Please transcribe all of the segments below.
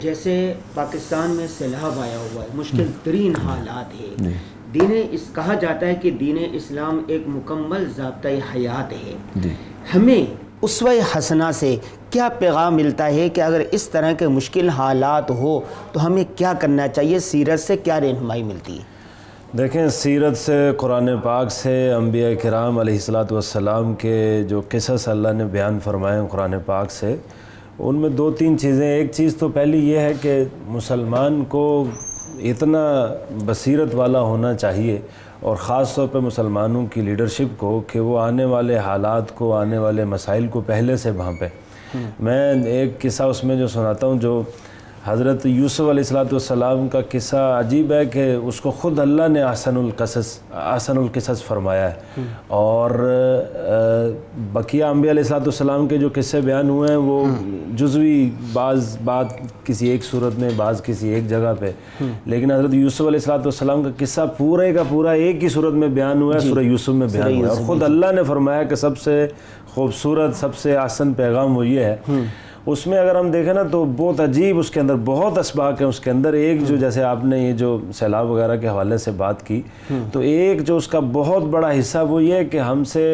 جیسے پاکستان میں سیلاب آیا ہوا ہے، مشکل ترین حالات ہے، کہا جاتا ہے کہ دین اسلام ایک مکمل ضابطۂ حیات ہے، ہمیں اسوہ حسنہ سے کیا پیغام ملتا ہے کہ اگر اس طرح کے مشکل حالات ہو تو ہمیں کیا کرنا چاہیے؟ سیرت سے کیا رہنمائی ملتی ہے؟ دیکھیں، سیرت سے، قرآن پاک سے، انبیاء کرام علیہ الصلاۃ والسلام کے جو قصص اللہ نے بیان فرمائے ہیں قرآن پاک سے، ان میں دو تین چیزیں. ایک چیز تو پہلی یہ ہے کہ مسلمان کو اتنا بصیرت والا ہونا چاہیے، اور خاص طور پہ مسلمانوں کی لیڈرشپ کو، کہ وہ آنے والے حالات کو، آنے والے مسائل کو پہلے سے بھانپے. میں ایک قصہ اس میں جو سناتا ہوں، جو حضرت یوسف علیہ السلام کا قصہ عجیب ہے کہ اس کو خود اللہ نے احسن القصص فرمایا ہے، اور بقیہ انبیاء علیہ السلام کے جو قصے بیان ہوئے ہیں وہ جزوی، بعض بات کسی ایک صورت میں، بعض کسی ایک جگہ پہ، لیکن حضرت یوسف علیہ السلام کا قصہ پورے کا پورا ایک ہی صورت میں بیان ہوا ہے، سورہ یوسف میں بیان ہوا ہے، اور خود اللہ نے فرمایا کہ سب سے خوبصورت، سب سے احسن پیغام وہ یہ ہے. اس میں اگر ہم دیکھیں نا تو بہت عجیب، اس کے اندر بہت اسباق ہیں. اس کے اندر ایک جو، جیسے آپ نے یہ جو سیلاب وغیرہ کے حوالے سے بات کی، تو ایک جو اس کا بہت بڑا حصہ وہ یہ ہے کہ ہم سے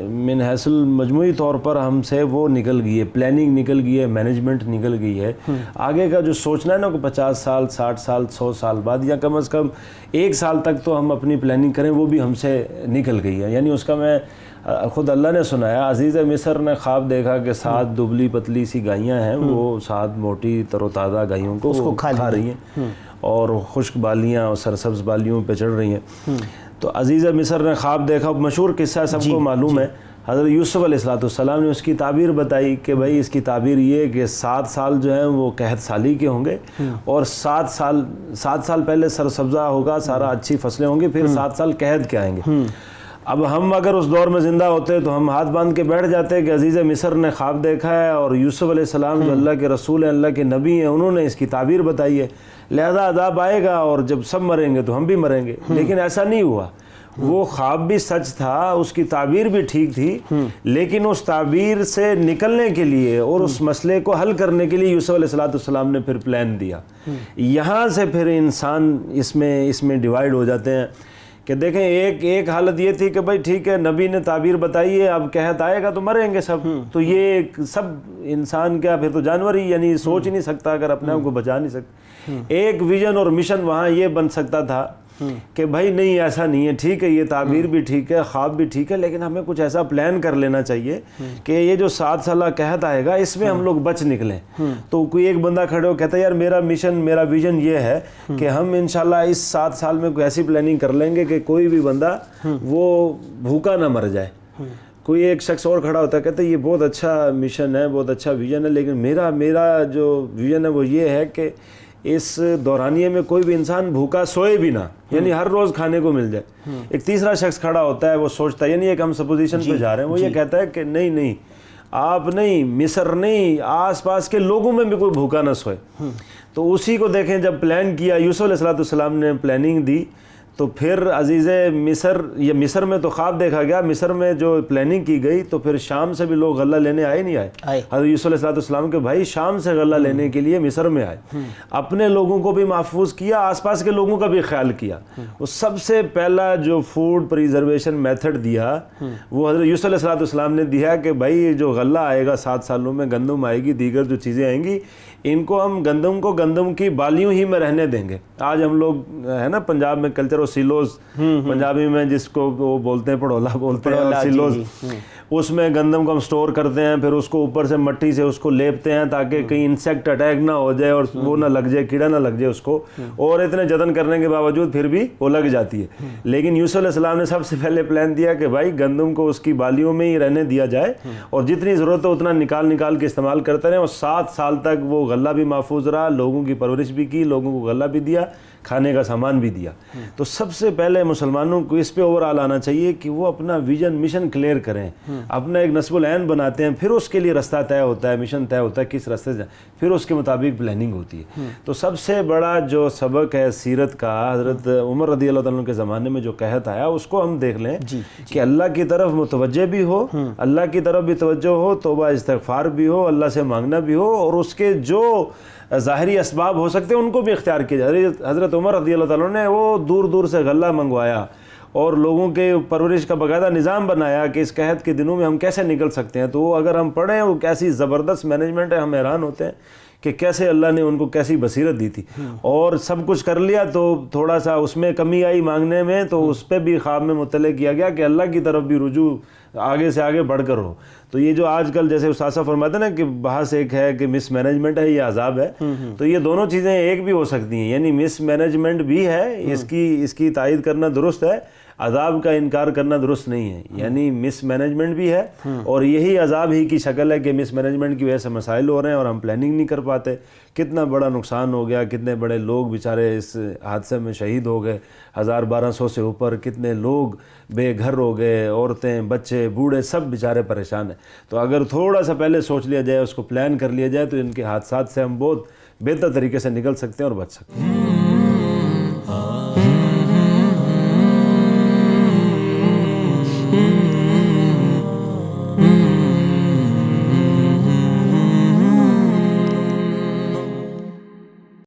من حیث مجموعی طور پر ہم سے وہ نکل گئی ہے، پلاننگ نکل گئی ہے، مینجمنٹ نکل گئی ہے. آگے کا جو سوچنا ہے نا کہ 50 سال، 60 سال، 100 سال بعد، یا کم از کم 1 سال تک تو ہم اپنی پلاننگ کریں، وہ بھی ہم سے نکل گئی ہے. یعنی اس کا میں خود اللہ نے سنایا، عزیز مصر نے خواب دیکھا کہ 7 دبلی پتلی سی گائیاں ہیں، وہ 7 موٹی تر و تازہ گائیوں کو وہ کھا رہی ہیں، اور خشک بالیاں اور سرسبز بالیوں پہ چڑھ رہی ہیں. تو عزیز مصر نے خواب دیکھا، مشہور قصہ سب کو معلوم ہے. حضرت یوسف علیہ السلام نے اس کی تعبیر بتائی کہ بھائی اس کی تعبیر یہ کہ 7 سال جو ہیں وہ قحط سالی کے ہوں گے، اور 7 سال پہلے سرسبزہ ہوگا، سارا اچھی فصلیں ہوں گی، پھر 7 سال قحط کے آئیں گے. اب ہم اگر اس دور میں زندہ ہوتے تو ہم ہاتھ باندھ کے بیٹھ جاتے کہ عزیز مصر نے خواب دیکھا ہے، اور یوسف علیہ السلام جو اللہ کے رسول ہیں، اللہ کے نبی ہیں، انہوں نے اس کی تعبیر بتائی ہے، لہذا عذاب آئے گا، اور جب سب مریں گے تو ہم بھی مریں گے. لیکن ایسا نہیں ہوا. وہ خواب بھی سچ تھا، اس کی تعبیر بھی ٹھیک تھی، لیکن اس تعبیر سے نکلنے کے لیے اور اس مسئلے کو حل کرنے کے لیے یوسف علیہ السلام نے پھر پلان دیا. یہاں سے پھر انسان اس میں ڈیوائیڈ ہو جاتے ہیں کہ دیکھیں، ایک حالت یہ تھی کہ بھائی ٹھیک ہے، نبی نے تعبیر بتائی ہے، اب قحط آئے گا تو مریں گے سب، تو یہ سب انسان کیا، پھر تو جانور ہی، یعنی سوچ ہی نہیں سکتا، اگر اپنے آپ کو بچا نہیں سکتا. ایک ویژن اور مشن وہاں یہ بن سکتا تھا کہ بھائی نہیں، ایسا نہیں ہے، ٹھیک ہے، یہ تعبیر بھی ٹھیک ہے، خواب بھی ٹھیک ہے، لیکن ہمیں کچھ ایسا پلان کر لینا چاہیے کہ یہ جو 7 سالہ قحط آئے گا اس میں ہم لوگ بچ نکلیں. تو کوئی ایک بندہ کھڑے ہو کہتا ہے یار میرا مشن، میرا ویژن یہ ہے کہ ہم انشاءاللہ اس 7 سال میں کوئی ایسی پلاننگ کر لیں گے کہ کوئی بھی بندہ وہ بھوکا نہ مر جائے. کوئی ایک شخص اور کھڑا ہوتا ہے، کہتا ہے یہ بہت اچھا مشن ہے، بہت اچھا ویژن ہے، لیکن میرا جو ویژن ہے وہ یہ ہے کہ اس دورانیے میں کوئی بھی انسان بھوکا سوئے بھی نہ، یعنی ہر روز کھانے کو مل جائے. ایک تیسرا شخص کھڑا ہوتا ہے، وہ سوچتا ہے، یعنی ایک ہم سپوزیشن پہ جا رہے ہیں، وہ یہ کہتا ہے کہ نہیں، آپ نہیں، مصر نہیں، آس پاس کے لوگوں میں بھی کوئی بھوکا نہ سوئے. تو اسی کو دیکھیں، جب پلان کیا، یوسف علیہ السلام نے پلاننگ دی، تو پھر عزیز مصر، یہ مصر میں تو خواب دیکھا گیا، مصر میں جو پلاننگ کی گئی تو پھر شام سے بھی لوگ غلہ لینے آئے نہیں آئے. حضرت یوسف علیہ السلام کے بھائی شام سے غلہ لینے کے لیے مصر میں آئے، اپنے لوگوں کو بھی محفوظ کیا، آس پاس کے لوگوں کا بھی خیال کیا. وہ سب سے پہلا جو فوڈ پریزرویشن میتھڈ دیا وہ حضرت یوسف علیہ السلام نے دیا کہ بھائی جو غلہ آئے گا 7 سالوں میں، گندم آئے گی، دیگر جو چیزیں آئیں گی، ان کو ہم گندم کی بالیوں ہی میں رہنے دیں گے. آج ہم لوگ ہے نا پنجاب میں کلچر و سیلوز، پنجابی میں جس کو وہ بولتے ہیں پڑولا بولتے ہیں، سیلوز، اس میں گندم کو ہم سٹور کرتے ہیں، پھر اس کو اوپر سے مٹی سے اس کو لیپتے ہیں تاکہ کہیں انسیکٹ اٹیک نہ ہو جائے اور وہ نہ لگ جائے، کیڑا نہ لگ جائے اس کو، اور اتنے جتن کرنے کے باوجود پھر بھی وہ لگ جاتی ہے. لیکن یوسف علیہ السلام نے سب سے پہلے پلان دیا کہ بھائی گندم کو اس کی بالیوں میں ہی رہنے دیا جائے، اور جتنی ضرورت ہو اتنا نکال کے استعمال کرتے رہیں، اور 7 سال تک وہ غلہ بھی محفوظ رہا، لوگوں کی پرورش بھی کی، لوگوں کو غلہ بھی دیا، کھانے کا سامان بھی دیا. تو سب سے پہلے مسلمانوں کو اس پہ اوور آل آنا چاہیے کہ وہ اپنا ویژن، مشن کلیئر کریں. اپنا ایک نصب العین بناتے ہیں، پھر اس کے لیے رستہ طے ہوتا ہے، مشن طے ہوتا ہے کس راستے سے جائیں، پھر اس کے مطابق پلاننگ ہوتی ہے۔ تو سب سے بڑا جو سبق ہے سیرت کا، حضرت عمر رضی اللہ تعالیٰ عنہ کے زمانے میں جو قحط آیا اس کو ہم دیکھ لیں کہ اللہ کی طرف متوجہ بھی ہو، اللہ کی طرف بھی توجہ ہو، توبہ استغفار بھی ہو، اللہ سے مانگنا بھی ہو، اور اس کے جو ظاہری اسباب ہو سکتے ہیں ان کو بھی اختیار کیا جائے۔ حضرت عمر رضی اللہ تعالیٰ نے وہ دور دور سے غلہ منگوایا اور لوگوں کے پرورش کا باقاعدہ نظام بنایا کہ اس قحط کے دنوں میں ہم کیسے نکل سکتے ہیں۔ تو وہ اگر ہم پڑھیں وہ کیسی زبردست مینجمنٹ ہے، ہم حیران ہوتے ہیں کہ کیسے اللہ نے ان کو کیسی بصیرت دی تھی، اور سب کچھ کر لیا تو تھوڑا سا اس میں کمی آئی مانگنے میں، تو اس پہ بھی خواب میں مطلع کیا گیا کہ اللہ کی طرف بھی رجوع آگے سے آگے بڑھ کر ہو۔ تو یہ جو آج کل جیسے استاد صاحب فرماتے ہیں نا کہ بحث ایک ہے کہ مس مینجمنٹ ہے یا عذاب ہے، تو یہ دونوں چیزیں ایک بھی ہو سکتی ہیں، یعنی مس مینجمنٹ بھی ہے، اس کی تائید کرنا درست ہے، عذاب کا انکار کرنا درست نہیں ہے، یعنی مس مینجمنٹ بھی ہے، اور یہی عذاب ہی کی شکل ہے کہ مس مینجمنٹ کی وجہ سے مسائل ہو رہے ہیں اور ہم پلاننگ نہیں کر پاتے۔ کتنا بڑا نقصان ہو گیا، کتنے بڑے لوگ بیچارے اس حادثے میں شہید ہو گئے، 1200 سے اوپر کتنے لوگ بے گھر ہو گئے، عورتیں بچے بوڑھے سب بیچارے پریشان ہیں۔ تو اگر تھوڑا سا پہلے سوچ لیا جائے، اس کو پلان کر لیا جائے، تو ان کے حادثات سے ہم بہت بہتر طریقے سے نکل سکتے ہیں اور بچ سکتے ہیں۔